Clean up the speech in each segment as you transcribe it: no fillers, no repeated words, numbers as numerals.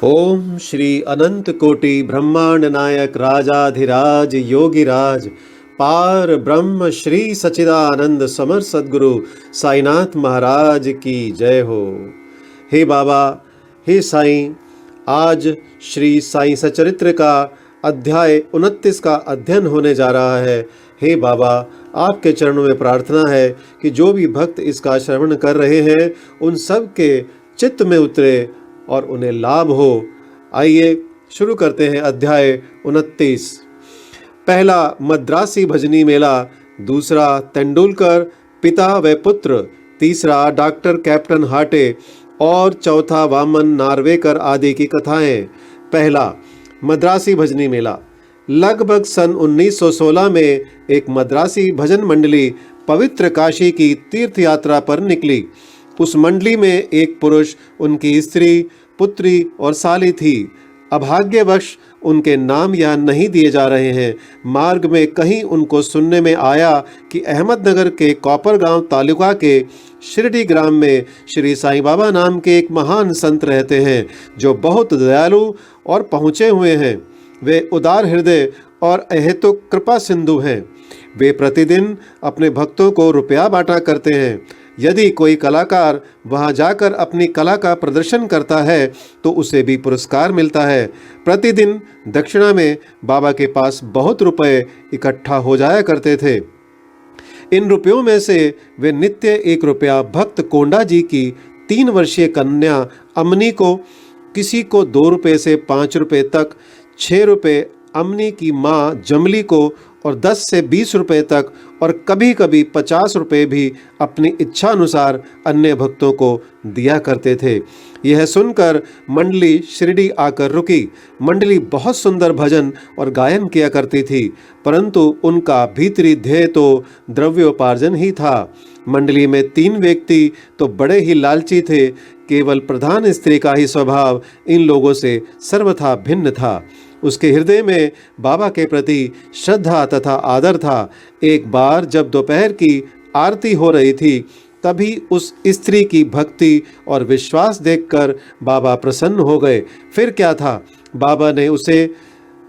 ओम श्री अनंत कोटि ब्रह्मांड नायक राजाधिराज योगिराज पार ब्रह्म श्री सच्चिदानंद समर सद्गुरु साईनाथ महाराज की जय हो। हे बाबा, हे साईं, आज श्री साईं सचरित्र का अध्याय 29 का अध्ययन होने जा रहा है। हे बाबा, आपके चरणों में प्रार्थना है कि जो भी भक्त इसका श्रवण कर रहे हैं उन सब के चित्त में उतरे और उन्हें लाभ हो। आइए शुरू करते हैं अध्याय 29। पहला मद्रासी भजनी मेला, दूसरा तेंदुलकर पिता व पुत्र, तीसरा डॉक्टर कैप्टन हाटे और चौथा वामन नार्वेकर आदि की कथाएं। पहला मद्रासी भजनी मेला। लगभग सन 1916 में एक मद्रासी भजन मंडली पवित्र काशी की तीर्थ यात्रा पर निकली। उस मंडली में एक पुरुष, उनकी स्त्री, पुत्री और साली थी। अभाग्यवश उनके नाम यहाँ नहीं दिए जा रहे हैं। मार्ग में कहीं उनको सुनने में आया कि अहमदनगर के कौपरगांव तालुका के शिरडी ग्राम में श्री साईं बाबा नाम के एक महान संत रहते हैं जो बहुत दयालु और पहुँचे हुए हैं। वे उदार हृदय और अहेतुक कृपा सिंधु हैं। वे प्रतिदिन अपने भक्तों को रुपया बांटा करते हैं। यदि कोई कलाकार वहां जाकर अपनी कला का प्रदर्शन करता है तो उसे भी पुरस्कार मिलता है। प्रतिदिन दक्षिणा में बाबा के पास बहुत रुपए इकट्ठा हो जाया करते थे। इन रुपयों में से वे नित्य 1 रुपया भक्त कोंडा जी की 3 वर्षीय कन्या अमनी को, किसी को 2 रुपये से 5 रुपये तक, 6 रुपये अमनी की माँ जमली को और 10 से 20 रुपये तक और कभी कभी 50 रुपये भी अपनी इच्छा अनुसार अन्य भक्तों को दिया करते थे। यह सुनकर मंडली शिरडी आकर रुकी। मंडली बहुत सुंदर भजन और गायन किया करती थी, परंतु उनका भीतरी ध्येय तो द्रव्योपार्जन ही था। मंडली में 3 व्यक्ति तो बड़े ही लालची थे। केवल प्रधान स्त्री का ही स्वभाव इन लोगों से सर्वथा भिन्न था। उसके हृदय में बाबा के प्रति श्रद्धा तथा आदर था। एक बार जब दोपहर की आरती हो रही थी, तभी उस स्त्री की भक्ति और विश्वास देखकर बाबा प्रसन्न हो गए। फिर क्या था, बाबा ने उसे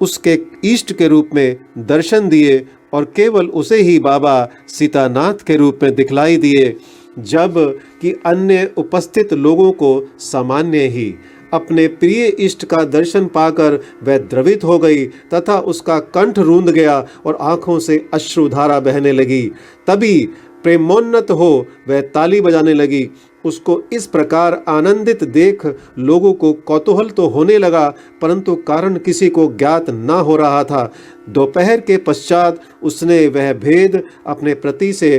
उसके इष्ट के रूप में दर्शन दिए और केवल उसे ही बाबा सीतानाथ के रूप में दिखलाई दिए, जब कि अन्य उपस्थित लोगों को सामान्य ही। अपने प्रिय इष्ट का दर्शन पाकर वह द्रवित हो गई तथा उसका कंठ रूंध गया और आंखों से अश्रुधारा बहने लगी। तभी प्रेमोन्नत हो वह ताली बजाने लगी। उसको इस प्रकार आनंदित देख लोगों को कौतूहल तो होने लगा, परंतु कारण किसी को ज्ञात न हो रहा था। दोपहर के पश्चात उसने वह भेद अपने पति से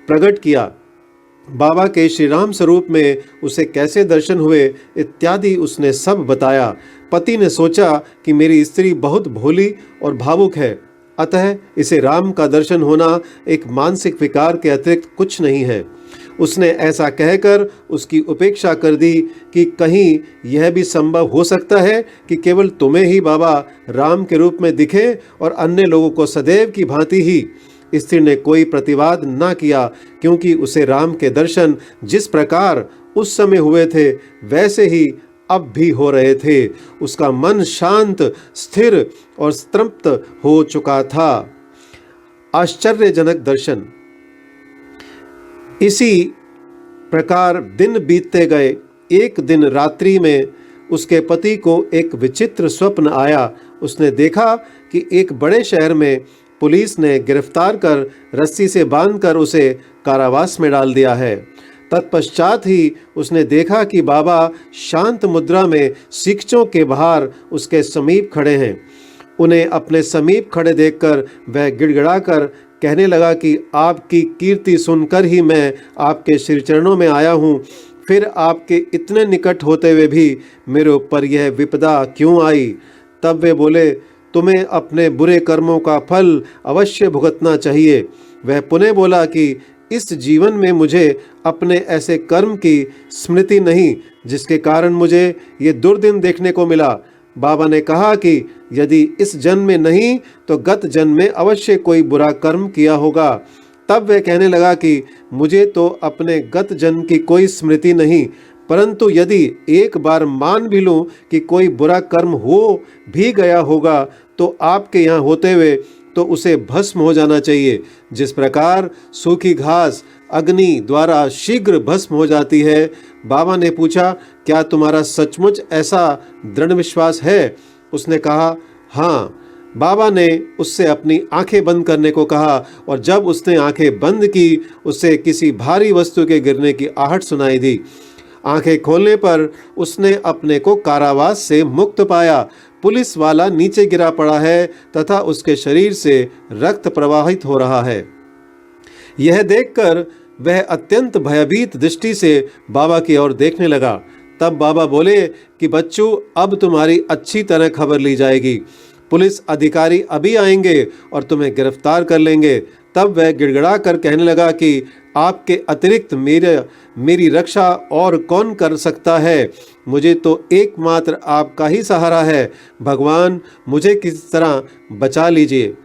प्रकट किया। बाबा के श्री राम स्वरूप में उसे कैसे दर्शन हुए इत्यादि उसने सब बताया। पति ने सोचा कि मेरी स्त्री बहुत भोली और भावुक है, अतः इसे राम का दर्शन होना एक मानसिक विकार के अतिरिक्त कुछ नहीं है। उसने ऐसा कहकर उसकी उपेक्षा कर दी कि कहीं यह भी संभव हो सकता है कि केवल तुम्हें ही बाबा राम के रूप में दिखे और अन्य लोगों को सदैव की भांति ही। स्त्री ने कोई प्रतिवाद न किया, क्योंकि उसे राम के दर्शन जिस प्रकार उस समय हुए थे वैसे ही अब भी हो रहे थे। उसका मन शांत, स्थिर और तृप्त हो चुका था। आश्चर्यजनक दर्शन। इसी प्रकार दिन बीतते गए। एक दिन रात्रि में उसके पति को एक विचित्र स्वप्न आया। उसने देखा कि एक बड़े शहर में पुलिस ने गिरफ्तार कर रस्सी से बांधकर उसे कारावास में डाल दिया है। तत्पश्चात ही उसने देखा कि बाबा शांत मुद्रा में शिक्षों के बाहर उसके समीप खड़े हैं। उन्हें अपने समीप खड़े देखकर वह गिड़गिड़ाकर कहने लगा कि आपकी कीर्ति सुनकर ही मैं आपके श्री चरणों में आया हूँ। फिर आपके इतने निकट होते हुए भी मेरे ऊपर यह विपदा क्यों आई? तब वे बोले, तुम्हें अपने बुरे कर्मों का फल अवश्य भुगतना चाहिए। वह पुनः बोला कि इस जीवन में मुझे अपने ऐसे कर्म की स्मृति नहीं जिसके कारण मुझे ये दुर्दिन देखने को मिला। बाबा ने कहा कि यदि इस जन्म में नहीं तो गत जन्म में अवश्य कोई बुरा कर्म किया होगा। तब वह कहने लगा कि मुझे तो अपने गत जन्म की कोई स्मृति नहीं, परंतु यदि एक बार मान भी लूं कि कोई बुरा कर्म हो भी गया होगा तो आपके यहाँ होते हुए तो उसे भस्म हो जाना चाहिए। जिस प्रकार सूखी घास अग्नि द्वारा शीघ्र भस्म हो जाती है। बाबा ने पूछा, क्या तुम्हारा सचमुच ऐसा दृढ़ विश्वास है? उसने कहा, हाँ। बाबा ने उससे अपनी आंखें बंद करने को कहा और जब उसने आंखें बंद की उसे किसी भारी वस्तु के गिरने की आहट सुनाई दी। आंखें खोलने पर उसने अपने को कारावास से मुक्त पाया। पुलिस वाला नीचे गिरा पड़ा है तथा उसके शरीर से रक्त प्रवाहित हो रहा है। यह देखकर वह अत्यंत भयभीत दृष्टि से बाबा की ओर देखने लगा। तब बाबा बोले कि बच्चों, अब तुम्हारी अच्छी तरह खबर ली जाएगी। पुलिस अधिकारी अभी आएंगे और तुम्हें गिरफ्तार कर लेंगे। तब वह गिड़गिड़ा कर कहने लगा कि आपके अतिरिक्त मेरी रक्षा और कौन कर सकता है? मुझे तो एकमात्र आपका ही सहारा है। भगवान, मुझे किस तरह बचा लीजिए।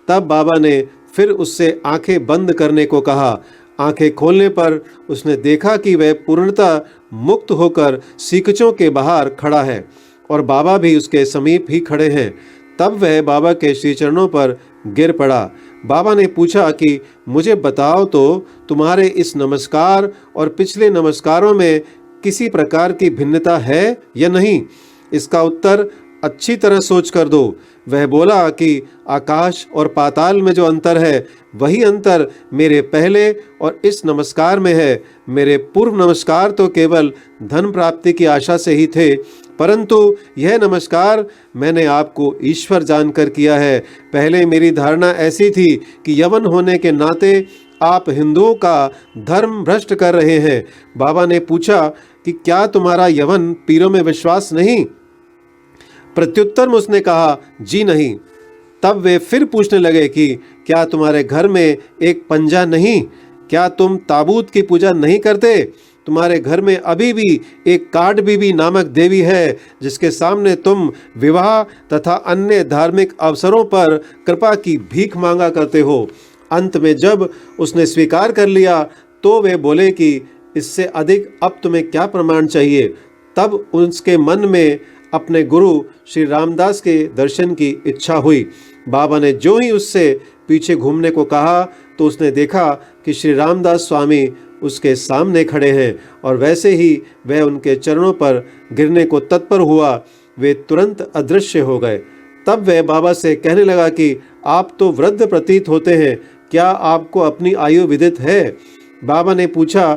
तब बाबा ने फिर उससे आंखें बंद करने को कहा। आंखें खोलने पर उसने देखा कि वह पूर्णतः मुक्त होकर सीकचों के बाहर खड़ा है और बाबा भी उसके समीप ही खड़े हैं। तब वह बाबा के श्री चरणों पर गिर पड़ा। बाबा ने पूछा कि मुझे बताओ तो तुम्हारे इस नमस्कार और पिछले नमस्कारों में किसी प्रकार की भिन्नता है या नहीं? इसका उत्तर अच्छी तरह सोच कर दो। वह बोला कि आकाश और पाताल में जो अंतर है वही अंतर मेरे पहले और इस नमस्कार में है। मेरे पूर्व नमस्कार तो केवल धन प्राप्ति की आशा से ही थे, परंतु यह नमस्कार मैंने आपको ईश्वर जानकर किया है। पहले मेरी धारणा ऐसी थी कि यवन होने के नाते आप हिंदुओं का धर्म भ्रष्ट कर रहे हैं। बाबा ने पूछा कि क्या तुम्हारा यवन पीरों में विश्वास नहीं? प्रत्युत्तर में उसने कहा, जी नहीं। तब वे फिर पूछने लगे कि क्या तुम्हारे घर में एक पंजा नहीं? क्या तुम ताबूत की पूजा नहीं करते? तुम्हारे घर में अभी भी एक काट बीबी नामक देवी है जिसके सामने तुम विवाह तथा अन्य धार्मिक अवसरों पर कृपा की भीख मांगा करते हो। अंत में जब उसने स्वीकार कर लिया तो वे बोले कि इससे अधिक अब तुम्हें क्या प्रमाण चाहिए? तब उसके मन में अपने गुरु श्री रामदास के दर्शन की इच्छा हुई। बाबा ने जो ही उससे पीछे घूमने को कहा तो उसने देखा कि श्री रामदास स्वामी उसके सामने खड़े हैं और वैसे ही वह उनके चरणों पर गिरने को तत्पर हुआ। वे तुरंत अदृश्य हो गए। तब वह बाबा से कहने लगा कि आप तो वृद्ध प्रतीत होते हैं, क्या आपको अपनी आयु विदित है? बाबा ने पूछा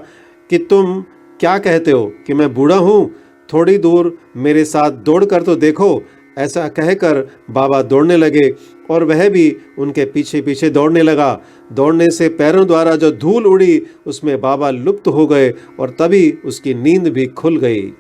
कि तुम क्या कहते हो कि मैं बूढ़ा हूँ? थोड़ी दूर मेरे साथ दौड़ कर तो देखो। ऐसा कहकर बाबा दौड़ने लगे और वह भी उनके पीछे पीछे दौड़ने लगा। दौड़ने से पैरों द्वारा जो धूल उड़ी उसमें बाबा लुप्त हो गए और तभी उसकी नींद भी खुल गई।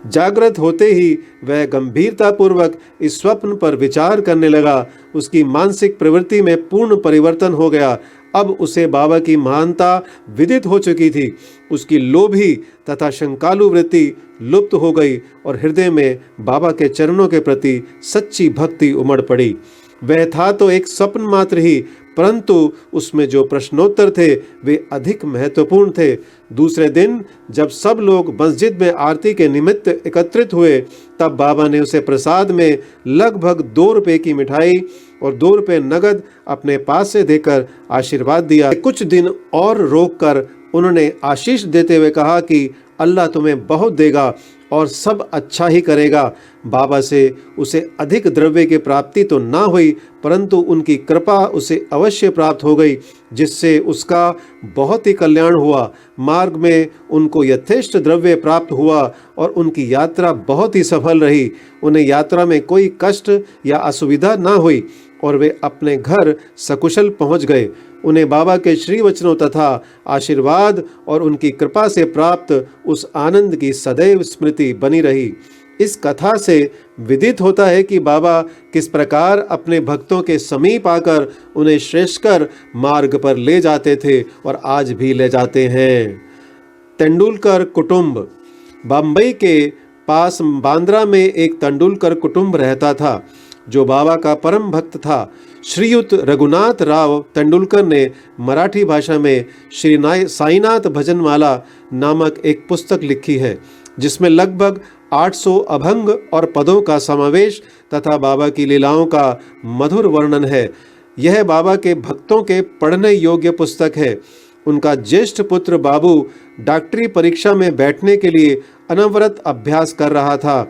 जागृत होते ही वह गंभीरतापूर्वक इस स्वप्न पर विचार करने लगा। उसकी मानसिक प्रवृत्ति में पूर्ण परिवर्तन हो गया। अब उसे बाबा की महानता विदित हो चुकी थी। उसकी लोभी तथा शंकालु वृत्ति लुप्त हो गई और हृदय में बाबा के चरणों के प्रति सच्ची भक्ति उमड़ पड़ी। वह था तो एक स्वप्न मात्र ही, परंतु उसमें जो प्रश्नोत्तर थे वे अधिक महत्वपूर्ण थे। दूसरे दिन जब सब लोग मस्जिद में आरती के निमित्त एकत्रित हुए तब बाबा ने उसे प्रसाद में लगभग 2 रुपए की मिठाई और 2 रुपए नगद अपने पास से देकर आशीर्वाद दिया। कुछ दिन और रोककर उन्होंने आशीष देते हुए कहा कि अल्लाह तुम्हें बहुत देगा और सब अच्छा ही करेगा। बाबा से उसे अधिक द्रव्य की प्राप्ति तो ना हुई, परंतु उनकी कृपा उसे अवश्य प्राप्त हो गई, जिससे उसका बहुत ही कल्याण हुआ। मार्ग में उनको यथेष्ट द्रव्य प्राप्त हुआ और उनकी यात्रा बहुत ही सफल रही। उन्हें यात्रा में कोई कष्ट या असुविधा ना हुई और वे अपने घर सकुशल पहुंच गए। उन्हें बाबा के श्री वचनों तथा आशीर्वाद और उनकी कृपा से प्राप्त उस आनंद की सदैव स्मृति बनी रही। इस कथा से विदित होता है कि बाबा किस प्रकार अपने भक्तों के समीप आकर उन्हें श्रेष्ठकर मार्ग पर ले जाते थे और आज भी ले जाते हैं। तेंदुलकर कुटुंब। बम्बई के पास बांद्रा में एक तेंदुलकर कुटुंब रहता था जो बाबा का परम भक्त था। श्रीयुत रघुनाथ राव तेंदुलकर ने मराठी भाषा में श्री साईनाथ भजनमाला नामक एक पुस्तक लिखी है। जिसमें लगभग 800 अभंग और पदों का समावेश तथा बाबा की लीलाओं का मधुर वर्णन है। यह बाबा के भक्तों के पढ़ने योग्य पुस्तक है। उनका ज्येष्ठ पुत्र बाबू डॉक्टरी परीक्षा में बैठने के लिए अनवरत अभ्यास कर रहा था।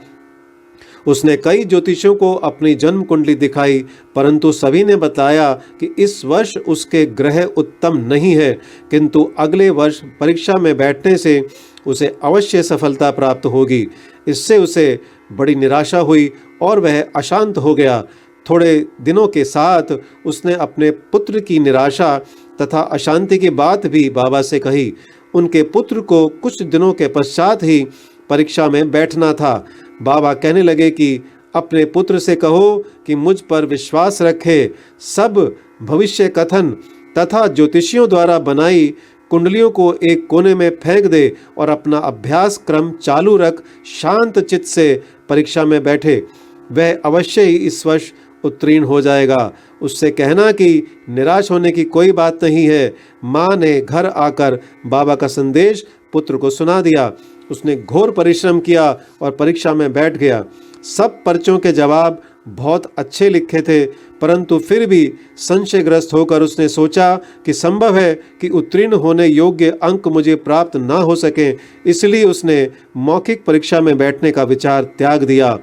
उसने कई ज्योतिषियों को अपनी जन्म कुंडली दिखाई, परंतु सभी ने बताया कि इस वर्ष उसके ग्रह उत्तम नहीं है, किंतु अगले वर्ष परीक्षा में बैठने से उसे अवश्य सफलता प्राप्त होगी। इससे उसे बड़ी निराशा हुई और वह अशांत हो गया। थोड़े दिनों के साथ उसने अपने पुत्र की निराशा तथा अशांति की बात भी बाबा से कही। उनके पुत्र को कुछ दिनों के पश्चात ही परीक्षा में बैठना था। बाबा कहने लगे कि अपने पुत्र से कहो कि मुझ पर विश्वास रखे, सब भविष्य कथन तथा ज्योतिषियों द्वारा बनाई कुंडलियों को एक कोने में फेंक दे और अपना अभ्यास क्रम चालू रख शांत चित्त से परीक्षा में बैठे। वह अवश्य ही इस वर्ष उत्तीर्ण हो जाएगा। उससे कहना कि निराश होने की कोई बात नहीं है। माँ ने घर आकर बाबा का संदेश पुत्र को सुना दिया। उसने घोर परिश्रम किया और परीक्षा में बैठ गया। सब पर्चों के जवाब बहुत अच्छे लिखे थे, परंतु फिर भी संशयग्रस्त होकर उसने सोचा कि संभव है कि उत्तीर्ण होने योग्य अंक मुझे प्राप्त ना हो सके, इसलिए उसने मौखिक परीक्षा में बैठने का विचार त्याग दिया।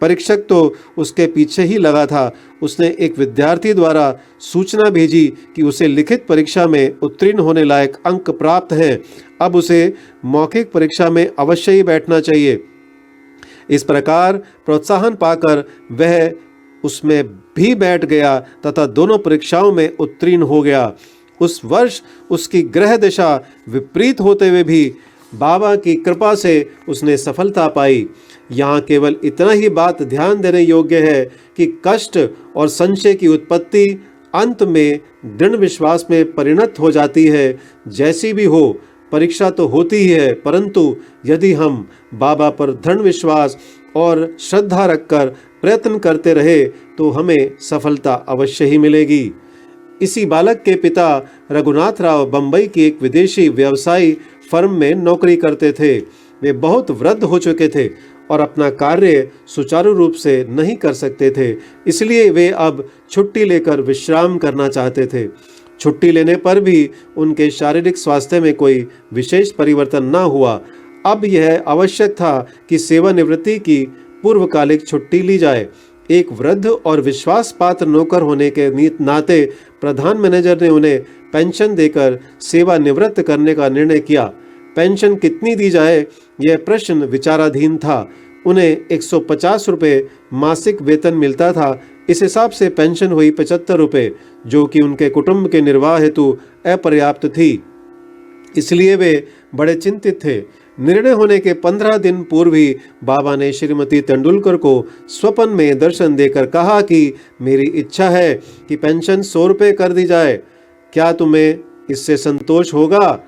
परीक्षक तो उसके पीछे ही लगा था। उसने एक विद्यार्थी द्वारा सूचना भेजी कि उसे लिखित परीक्षा में उत्तीर्ण होने लायक अंक प्राप्त हैं, अब उसे मौखिक परीक्षा में अवश्य ही बैठना चाहिए। इस प्रकार प्रोत्साहन पाकर वह उसमें भी बैठ गया तथा दोनों परीक्षाओं में उत्तीर्ण हो गया। उस वर्ष उसकी ग्रह दिशा विपरीत होते हुए भी बाबा की कृपा से उसने सफलता पाई। यहाँ केवल इतना ही बात ध्यान देने योग्य है कि कष्ट और संशय की उत्पत्ति अंत में दृढ़ विश्वास में परिणत हो जाती है। जैसी भी हो, परीक्षा तो होती ही है, परंतु यदि हम बाबा पर दृढ़ विश्वास और श्रद्धा रखकर प्रयत्न करते रहे तो हमें सफलता अवश्य ही मिलेगी। इसी बालक के पिता रघुनाथ राव बंबई की एक विदेशी व्यवसायी फर्म में नौकरी करते थे। वे बहुत वृद्ध हो चुके थे और अपना कार्य सुचारू रूप से नहीं कर सकते थे, इसलिए वे अब छुट्टी लेकर विश्राम करना चाहते थे। छुट्टी लेने पर भी उनके शारीरिक स्वास्थ्य में कोई विशेष परिवर्तन न हुआ। अब यह आवश्यक था कि सेवानिवृत्ति की पूर्वकालिक छुट्टी ली जाए। एक वृद्ध और विश्वास पात्र नौकर होने के नाते प्रधान मैनेजर ने उन्हें पेंशन देकर सेवानिवृत्त करने का निर्णय किया। पेंशन कितनी दी जाए, यह प्रश्न विचाराधीन था। उन्हें 150 रुपये मासिक वेतन मिलता था। इस हिसाब से पेंशन हुई 75 रुपये, जो कि उनके कुटुंब के निर्वाह हेतु अपर्याप्त थी। इसलिए वे बड़े चिंतित थे। निर्णय होने के 15 दिन पूर्व ही बाबा ने श्रीमती तेंदुलकर को स्वप्न में दर्शन देकर कहा कि मेरी इच्छा है कि पेंशन 100 रुपये कर दी जाए। क्या तुम्हें इससे संतोष होगा?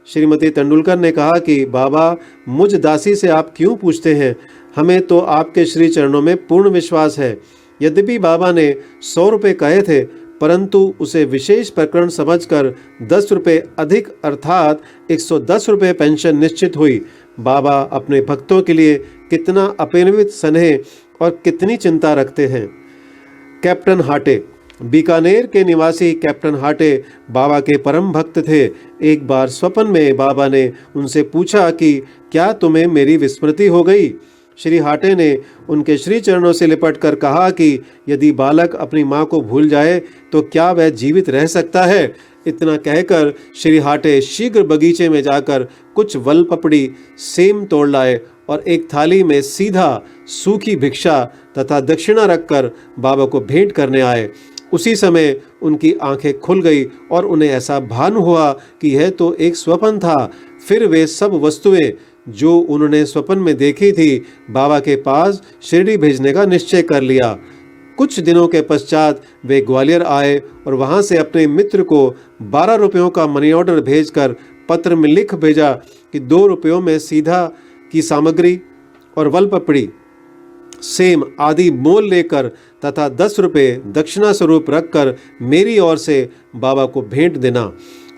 श्रीमती तेंदुलकर ने कहा कि बाबा, मुझ दासी से आप क्यों पूछते हैं? हमें तो आपके श्री चरणों में पूर्ण विश्वास है। यद्यपि बाबा ने 100 रुपये कहे थे, परंतु उसे विशेष प्रकरण समझकर 10 रुपये अधिक अर्थात 110 रुपये पेंशन निश्चित हुई। बाबा अपने भक्तों के लिए कितना अपरिमित स्नेह और कितनी चिंता रखते हैं। कैप्टन हाटे। बीकानेर के निवासी कैप्टन हाटे बाबा के परम भक्त थे। एक बार स्वप्न में बाबा ने उनसे पूछा कि क्या तुम्हें मेरी विस्मृति हो गई? श्री हाटे ने उनके श्री चरणों से लिपट कर कहा कि यदि बालक अपनी माँ को भूल जाए तो क्या वह जीवित रह सकता है? इतना कहकर श्री हाटे शीघ्र बगीचे में जाकर कुछ वल पपड़ी सेम तोड़ लाए और एक थाली में सीधा सूखी भिक्षा तथा दक्षिणा रखकर बाबा को भेंट करने आए। उसी समय उनकी आंखें खुल गई और उन्हें ऐसा भान हुआ कि यह तो एक स्वप्न था। फिर वे सब वस्तुएं जो उन्होंने स्वप्न में देखी थी बाबा के पास शिरडी भेजने का निश्चय कर लिया। कुछ दिनों के पश्चात वे ग्वालियर आए और वहां से अपने मित्र को 12 रुपयों का मनी ऑर्डर भेजकर पत्र में लिख भेजा कि 2 रुपयों में सीधा की सामग्री और वल पपड़ी सेम आदि मोल लेकर तथा 10 रुपये दक्षिणा स्वरूप रखकर मेरी ओर से बाबा को भेंट देना।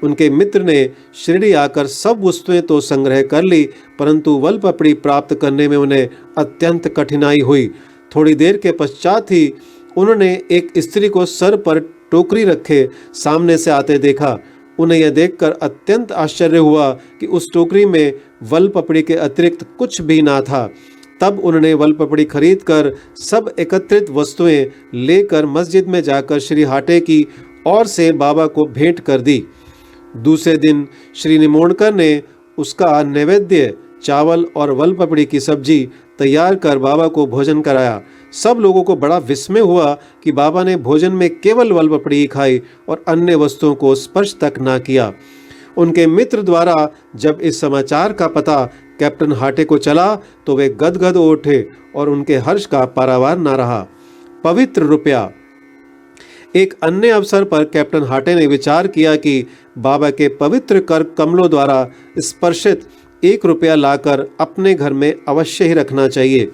उनके मित्र ने शिरडी आकर सब वस्तुएं तो संग्रह कर ली, परंतु वलपपड़ी प्राप्त करने में उन्हें अत्यंत कठिनाई हुई। थोड़ी देर के पश्चात ही उन्होंने एक स्त्री को सर पर टोकरी रखे सामने से आते देखा। उन्हें यह देखकर अत्यंत आश्चर्य हुआ कि उस टोकरी में वलपपड़ी के अतिरिक्त कुछ भी ना था। तब उन्होंने वलपपड़ी खरीद कर सब एकत्रित वस्तुएं लेकर मस्जिद में जाकर श्री हाटे की ओर से बाबा को भेंट कर दी। दूसरे दिन श्री निमोणकर ने उसका नैवेद्य चावल और वलपपड़ी की सब्जी तैयार कर बाबा को भोजन कराया। सब लोगों को बड़ा विस्मय हुआ कि बाबा ने भोजन में केवल वलपपड़ी ही खाई और अन्य वस्तुओं को स्पर्श तक ना किया। उनके मित्र द्वारा जब इस समाचार का पता कैप्टन हाटे को चला तो वे गदगद हो उठे और उनके हर्ष का पारावार ना रहा। पवित्र रुपया। एक अन्य अवसर पर कैप्टन हाटे ने विचार किया कि बाबा के पवित्र कर कमलों द्वारा स्पर्शित 1 रुपया लाकर अपने घर में अवश्य ही रखना चाहिए।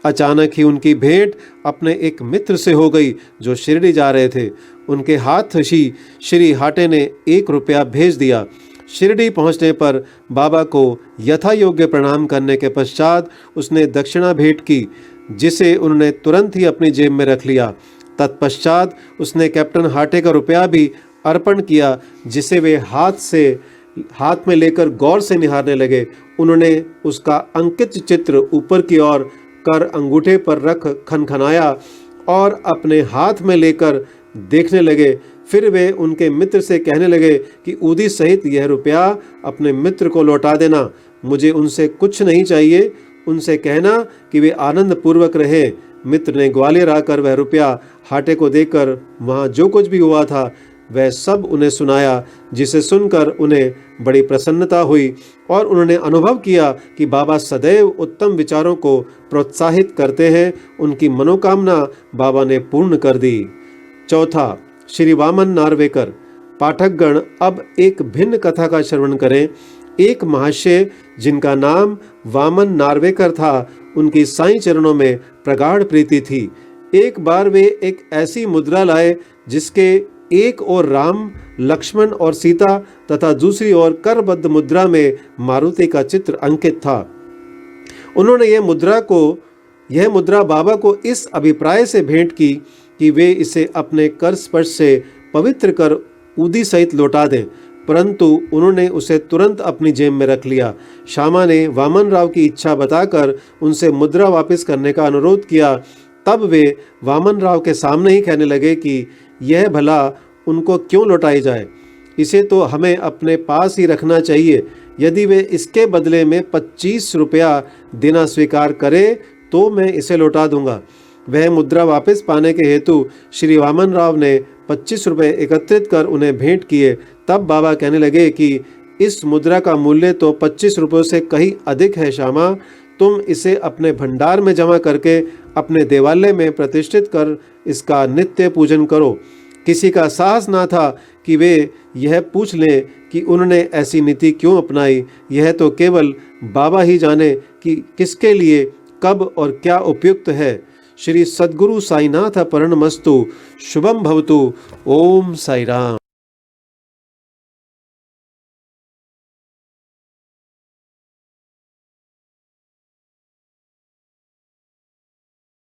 अचानक ही उनकी भेंट अपने एक मित्र से हो गई जो शिरडी जा रहे थे। उनके हाथ ही श्री हाटे ने 1 रुपया भेज दिया। शिरडी पहुंचने पर बाबा को यथा योग्य प्रणाम करने के पश्चात उसने दक्षिणा भेंट की, जिसे उन्होंने तुरंत ही अपनी जेब में रख लिया। तत्पश्चात उसने कैप्टन हाटे का रुपया भी अर्पण किया, जिसे वे हाथ में लेकर गौर से निहारने लगे। उन्होंने उसका अंकित चित्र ऊपर की ओर कर अंगूठे पर रख खनखनाया और अपने हाथ में लेकर देखने लगे। फिर वे उनके मित्र से कहने लगे कि उदी सहित यह रुपया अपने मित्र को लौटा देना। मुझे उनसे कुछ नहीं चाहिए, उनसे कहना कि वे आनंद पूर्वक रहे। मित्र ने ग्वालियर आकर वह रुपया हाटे को देकर वहाँ जो कुछ भी हुआ था वह सब उन्हें सुनाया, जिसे सुनकर उन्हें बड़ी प्रसन्नता हुई और उन्होंने अनुभव किया कि बाबा सदैव उत्तम विचारों को प्रोत्साहित करते हैं। उनकी मनोकामना बाबा ने पूर्ण कर दी। चौथा, श्री वामन नार्वेकर। पाठकगण अब एक भिन्न कथा का श्रवण करें। एक महाशय जिनका नाम वामन नार्वेकर था, उनकी साईं चरणों में प्रगाढ़ प्रीति थी। एक बार वे एक ऐसी मुद्रा लाए जिसके एक ओर राम, लक्ष्मण और सीता तथा दूसरी ओर करबद्ध मुद्रा में मारुति का चित्र अंकित था। उन्होंने यह मुद्रा बाबा को इस अभिप्राय से भेंट की कि वे इसे अपने कर स्पर्श से पवित्र कर उदी सहित लौटा दें, परंतु उन्होंने उसे तुरंत अपनी जेब में रख लिया। श्यामा ने वामन राव की इच्छा बताकर उनसे मुद्रा वापस करने का अनुरोध किया। तब वे वामन राव के सामने ही कहने लगे कि यह भला उनको क्यों लौटाई जाए, इसे तो हमें अपने पास ही रखना चाहिए। यदि वे इसके बदले में 25 रुपया देना स्वीकार करे तो मैं इसे लौटा दूंगा। वह मुद्रा वापस पाने के हेतु श्री वामन राव ने 25 रुपये एकत्रित कर उन्हें भेंट किए। तब बाबा कहने लगे कि इस मुद्रा का मूल्य तो 25 रुपयों से कहीं अधिक है श्यामा, तुम इसे अपने भंडार में जमा करके अपने देवालय में प्रतिष्ठित कर इसका नित्य पूजन करो। किसी का साहस ना था कि वे यह पूछ लें कि उन्होंने ऐसी नीति क्यों अपनाई। यह तो केवल बाबा ही जाने कि किसके लिए कब और क्या उपयुक्त है। श्री सद्गुरु साईनाथ परणमस्तु। शुभम भवतु। ओम साई राम।